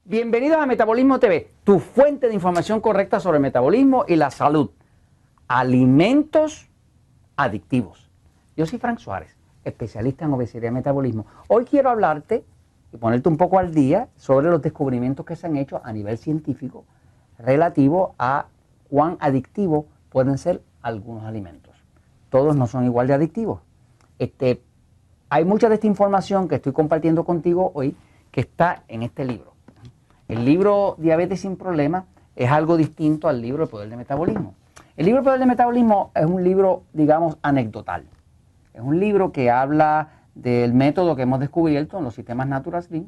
Bienvenidos a Metabolismo TV, tu fuente de información correcta sobre el metabolismo y la salud. Alimentos adictivos. Yo soy Frank Suárez, especialista en obesidad y metabolismo. Hoy quiero hablarte y ponerte un poco al día sobre los descubrimientos que se han hecho a nivel científico relativo a cuán adictivos pueden ser algunos alimentos. Todos no son igual de adictivos. Hay mucha de esta información que estoy compartiendo contigo hoy que está en este libro. El libro Diabetes sin Problemas es algo distinto al libro El Poder del Metabolismo. El libro El Poder del Metabolismo es un libro, digamos, anecdotal. Es un libro que habla del método que hemos descubierto en los sistemas Natural Slim,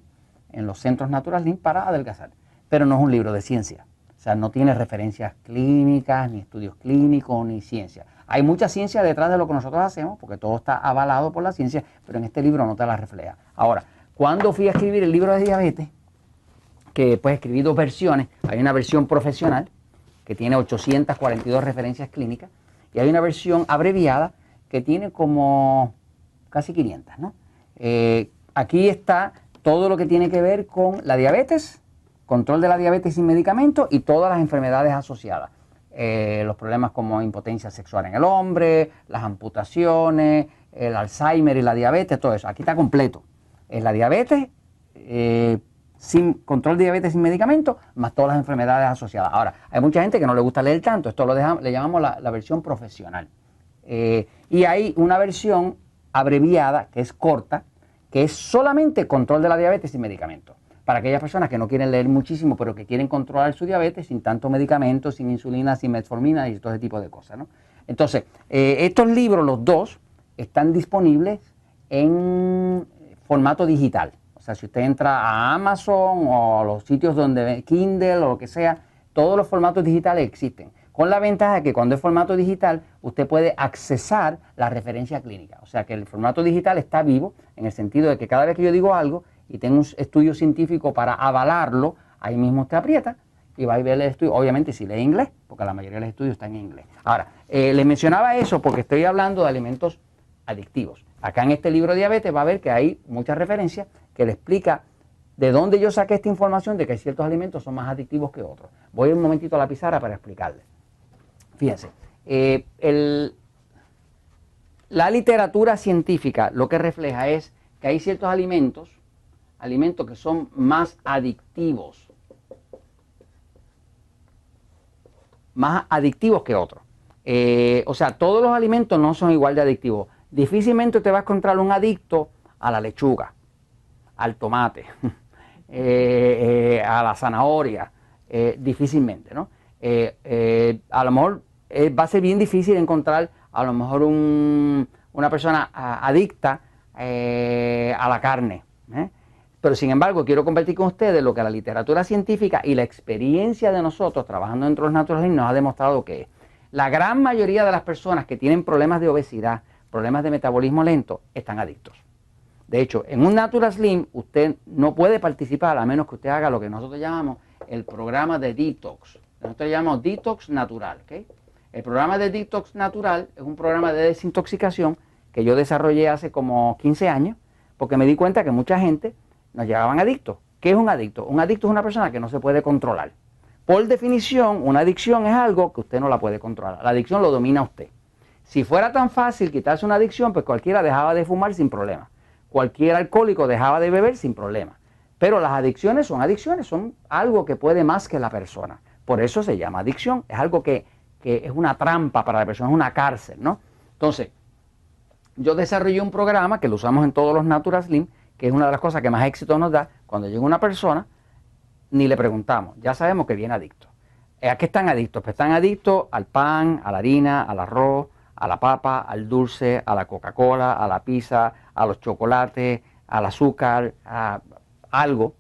en los centros Natural Slim para adelgazar. Pero no es un libro de ciencia. O sea, no tiene referencias clínicas, ni estudios clínicos, ni ciencia. Hay mucha ciencia detrás de lo que nosotros hacemos, porque todo está avalado por la ciencia, pero en este libro no te la refleja. Ahora, cuando fui a escribir el libro de diabetes, que pues escribí dos versiones, hay una versión profesional que tiene 842 referencias clínicas y hay una versión abreviada que tiene como casi 500, ¿no? Aquí está todo lo que tiene que ver con la diabetes, control de la diabetes sin medicamentos y todas las enfermedades asociadas. Los problemas como impotencia sexual en el hombre, las amputaciones, el Alzheimer y la diabetes, todo eso. Aquí está completo. Es la diabetes, sin control de diabetes sin medicamentos, más todas las enfermedades asociadas. Ahora, hay mucha gente que no le gusta leer tanto, esto le llamamos la versión profesional. Y hay una versión abreviada, que es corta, que es solamente control de la diabetes sin medicamentos. Para aquellas personas que no quieren leer muchísimo, pero que quieren controlar su diabetes sin tanto medicamento, sin insulina, sin metformina y todo ese tipo de cosas, ¿no? Entonces, estos libros, los dos, están disponibles en formato digital. O sea, si usted entra a Amazon o a los sitios donde Kindle o lo que sea, todos los formatos digitales existen. Con la ventaja de que cuando es formato digital, usted puede accesar la referencia clínica. O sea, que el formato digital está vivo en el sentido de que cada vez que yo digo algo y tengo un estudio científico para avalarlo, ahí mismo usted aprieta y va a ver el estudio. Obviamente si lee inglés, porque la mayoría de los estudios están en inglés. Ahora, les mencionaba eso porque estoy hablando de alimentos adictivos. Acá en este libro de diabetes va a ver que hay muchas referencias que le explica de dónde yo saqué esta información de que ciertos alimentos son más adictivos que otros. Voy un momentito a la pizarra para explicarles. Fíjense, la literatura científica lo que refleja es que hay ciertos alimentos que son más adictivos que otros. O sea, todos los alimentos no son igual de adictivos. Difícilmente te vas a encontrar un adicto a la lechuga, al tomate, a la zanahoria, difícilmente, ¿no? A lo mejor va a ser bien difícil encontrar a lo mejor una persona adicta a la carne, Pero sin embargo quiero compartir con ustedes lo que la literatura científica y la experiencia de nosotros trabajando dentro de los Natural Slim nos ha demostrado que la gran mayoría de las personas que tienen problemas de obesidad, problemas de metabolismo lento, están adictos. De hecho, en un Natural Slim usted no puede participar a menos que usted haga lo que nosotros llamamos el programa de detox. Nosotros llamamos detox natural, ¿ok? El programa de detox natural es un programa de desintoxicación que yo desarrollé hace como 15 años porque me di cuenta que mucha gente nos llegaban adictos. ¿Qué es un adicto? Un adicto es una persona que no se puede controlar. Por definición, una adicción es algo que usted no la puede controlar. La adicción lo domina a usted. Si fuera tan fácil quitarse una adicción, pues cualquiera dejaba de fumar sin problema. Cualquier alcohólico dejaba de beber sin problema. Pero las adicciones, son algo que puede más que la persona. Por eso se llama adicción. Es algo que es una trampa para la persona, es una cárcel, ¿no? Entonces, yo desarrollé un programa que lo usamos en todos los Natural Slim, que es una de las cosas que más éxito nos da. Cuando llega una persona, ni le preguntamos, ya sabemos que viene adicto. ¿A qué están adictos? Pues están adictos al pan, a la harina, al arroz, a la papa, al dulce, a la Coca-Cola, a la pizza, a los chocolates, al azúcar, a algo.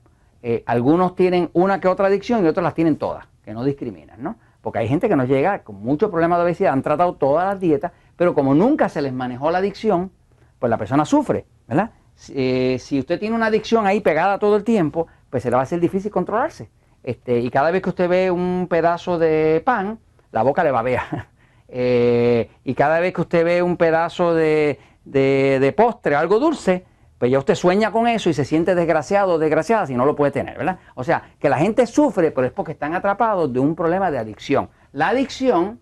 Algunos tienen una que otra adicción y otros las tienen todas, que no discriminan, ¿no? Porque hay gente que nos llega con muchos problemas de obesidad, han tratado todas las dietas, pero como nunca se les manejó la adicción, pues la persona sufre, ¿verdad? Si usted tiene una adicción ahí pegada todo el tiempo, pues se le va a hacer difícil controlarse. Y cada vez que usted ve un pedazo de pan, la boca le babea. Y cada vez que usted ve un pedazo de postre, algo dulce, pues ya usted sueña con eso y se siente desgraciado o desgraciada si no lo puede tener, ¿verdad? O sea, que la gente sufre, pero es porque están atrapados de un problema de adicción. La adicción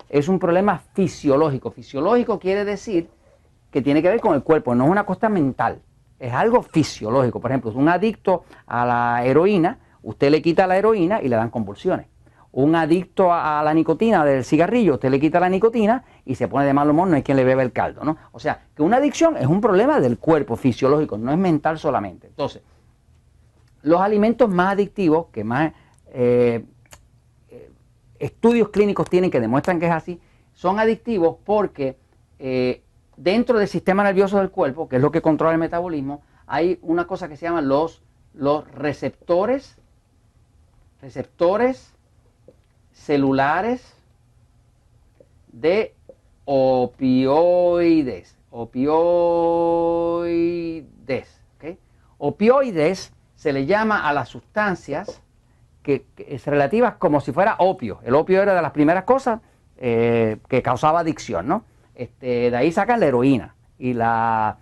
es un problema fisiológico. Fisiológico quiere decir que tiene que ver con el cuerpo, no es una cosa mental, es algo fisiológico. Por ejemplo, un adicto a la heroína, usted le quita la heroína y le dan convulsiones. Un adicto a la nicotina del cigarrillo, usted le quita la nicotina y se pone de mal humor, no hay quien le bebe el caldo, ¿no? O sea, que una adicción es un problema del cuerpo fisiológico, no es mental solamente. Entonces, los alimentos más adictivos, que más estudios clínicos tienen que demuestran que es así, son adictivos porque dentro del sistema nervioso del cuerpo, que es lo que controla el metabolismo, hay una cosa que se llama los receptores celulares de opioides. Opioides. ¿Okay? Opioides se le llama a las sustancias que es relativas como si fuera opio. El opio era de las primeras cosas que causaba adicción, ¿no? De ahí sacan la heroína y las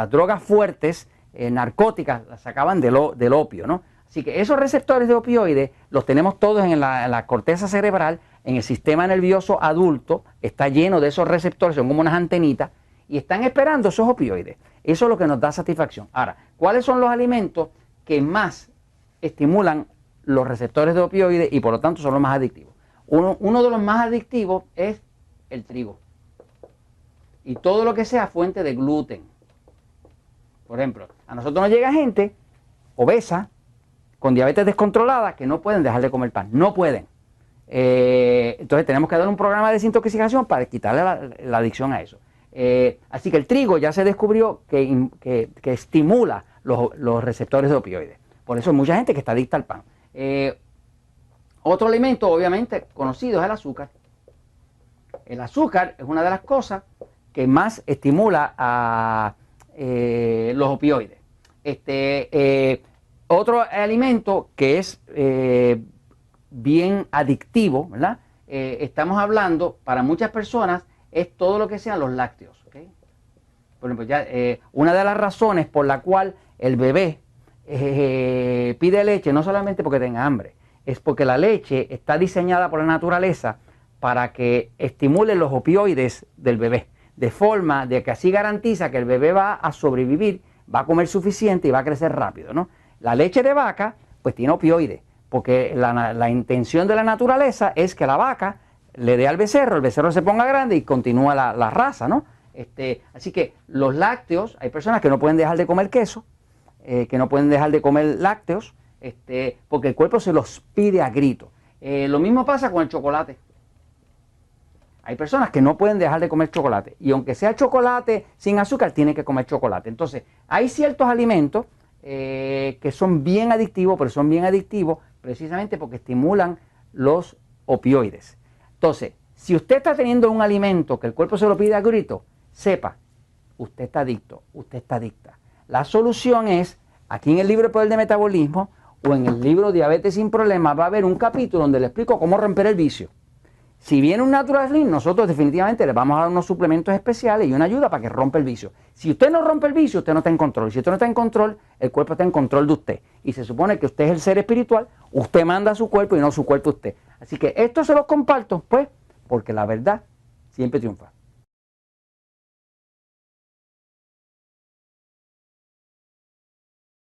drogas fuertes, narcóticas, las sacaban del opio, ¿no? Así que esos receptores de opioides los tenemos todos en la corteza cerebral, en el sistema nervioso adulto, está lleno de esos receptores, son como unas antenitas, y están esperando esos opioides. Eso es lo que nos da satisfacción. Ahora, ¿cuáles son los alimentos que más estimulan los receptores de opioides y por lo tanto son los más adictivos? Uno de los más adictivos es el trigo. Y todo lo que sea fuente de gluten. Por ejemplo, a nosotros nos llega gente obesa, con diabetes descontrolada, que no pueden dejar de comer pan. No pueden. Entonces tenemos que dar un programa de desintoxicación para quitarle la adicción a eso. Así que el trigo ya se descubrió que estimula los receptores de opioides. Por eso hay mucha gente que está adicta al pan. Otro alimento obviamente conocido es el azúcar. El azúcar es una de las cosas que más estimula a los opioides. Otro alimento que es bien adictivo, ¿verdad? Estamos hablando, para muchas personas, es todo lo que sean los lácteos. ¿Okay? Por ejemplo, una de las razones por la cual el bebé pide leche, no solamente porque tenga hambre, es porque la leche está diseñada por la naturaleza para que estimule los opioides del bebé, de forma de que así garantiza que el bebé va a sobrevivir, va a comer suficiente y va a crecer rápido, ¿no? La leche de vaca, pues tiene opioides, porque la intención de la naturaleza es que la vaca le dé al becerro, el becerro se ponga grande y continúa la raza, ¿no? Así que los lácteos, hay personas que no pueden dejar de comer queso, que no pueden dejar de comer lácteos, porque el cuerpo se los pide a grito. Lo mismo pasa con el chocolate. Hay personas que no pueden dejar de comer chocolate, y aunque sea chocolate sin azúcar, tienen que comer chocolate. Entonces, hay ciertos alimentos que son bien adictivos, pero son bien adictivos precisamente porque estimulan los opioides. Entonces, si usted está teniendo un alimento que el cuerpo se lo pide a grito, sepa, usted está adicto, usted está adicta. La solución es, aquí en el libro El Poder del Metabolismo o en el libro Diabetes sin Problemas, va a haber un capítulo donde le explico cómo romper el vicio. Si viene un Natural Slim, nosotros definitivamente le vamos a dar unos suplementos especiales y una ayuda para que rompa el vicio. Si usted no rompe el vicio, usted no está en control. Si usted no está en control, el cuerpo está en control de usted. Y se supone que usted es el ser espiritual, usted manda a su cuerpo y no su cuerpo a usted. Así que esto se los comparto, pues, porque la verdad siempre triunfa.